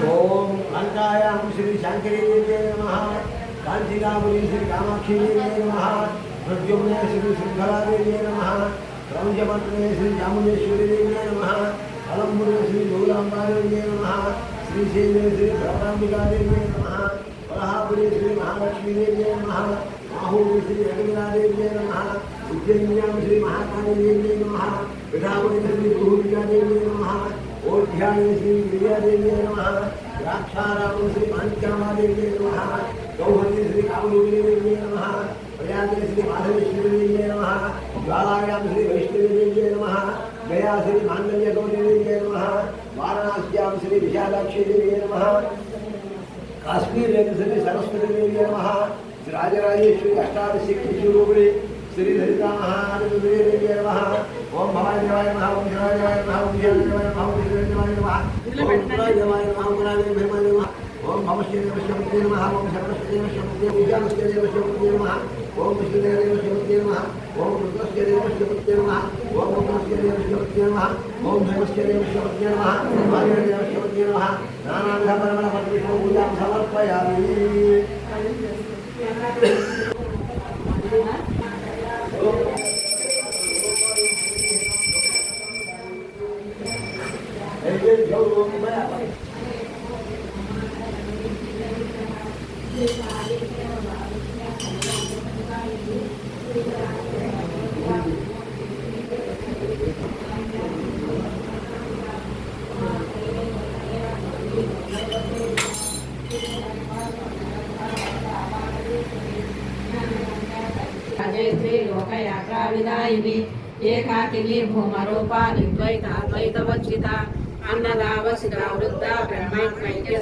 ओम लंकायां श्री शांकरी देवी नमः, कांचीरामुनि श्री कामाक्षी देवी नमः, प्रद्युम्ने श्री श्रृंखला देवी नमः, प्रपंचपत्रे श्री चामुंडेश्वरी देवी नमः, अलंबुरे श्री गौरांबा देवी नमः, श्रीशैले श्री भ्रमरांबिका देवी नमः, वराहपुरे श्री महालक्ष्मी देवी नमः, माहूरे श्री रघुवीरा देवी नमः, उज्जयिन्यां श्री महाकाली देवी नमः, पिठापुरे श्री भूमिका देवी नमः, ओढ़्याणे श्री गिरिजा देवी नमः, द्राक्षाराम श्री माणिक्याम्बा देवी नमः, गौहरी श्री कामरूपिणी देवी नमः, प्रयागे श्री माधवेश्वरी देवी नमः, ज्वालायां श्री वैष्णवी देवी नमः, गया श्री मांगल्य गौरी देवी नमः, वाराणस्यां श्री विशालाक्षी देवी नमः, काश्मीर श्री सरस्वती देवी नमः, श्री राजराजेश्वरी अष्टादशशक्ति स्वरूपिणी श्री ललिता महादेवी देवी नमः, ओम भवाय देवाय नमः, ओम शिवाय देवाय नमः, ओम शिवाय देवाय नमः, ओम शिवाय देवाय नमः, ओम शिवाय देवाय नमः, ओम राजे भीमाय नमः, ओम भवस्य देवस्य नमः, ओम सर्वस्य देवस्य विद्यास्य देवस्य नमः, ओम विष्णुदेव देवस्य नमः, ओम रुद्रस्य देवस्य नमः, ओम रुद्रस्य देवस्य नमः, ओम देवस्य देवस्य नमः, वायुदेव देवस्य नमः, नानाविध परमपत्नि पूजां समर्पयामि। लोकयात्रा विदायिनी एकाकिनी भूमरूपा निर्द्वैताद्वैतवच्चिता अन्नदा वसिता वृद्धा ब्रह्मैक्यैक्य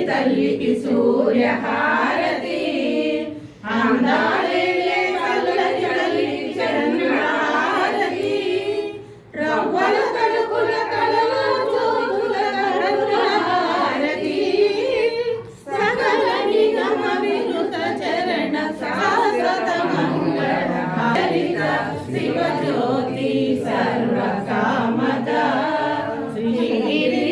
తల్లికి సూర్యహారతి అందాలేలే కళ్ళకి తల్లికి చంద్రహారతి రవ్వల తలుకుల కళలు జ్యోతుల కరుణహారతి సకల నిగమ వినుత చరణ శాశ్వత మంగళ హరిత శివ జ్యోతి సర్వ కామద శ్రీగిరి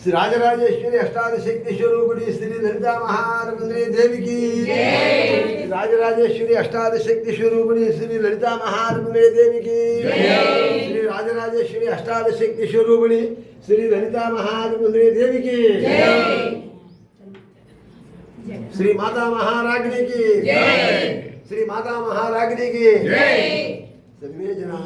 श्री राजराजेश्वरी अष्टादशक्ति स्वरूपिणी श्री ललिता महारमंद्री देवी की जय। राजराजेश्वरी अष्टादशक्ति स्वरूपिणी श्री ललिता महारमंद्री देवी की जय। श्री राजराजेश्वरी अष्टादशक्ति स्वरूपिणी श्री ललिता महारमंद्री देवी की जय। श्री माता महाराज्ञी की जय। श्री माता महाराज्ञी की जय। सर्वे जना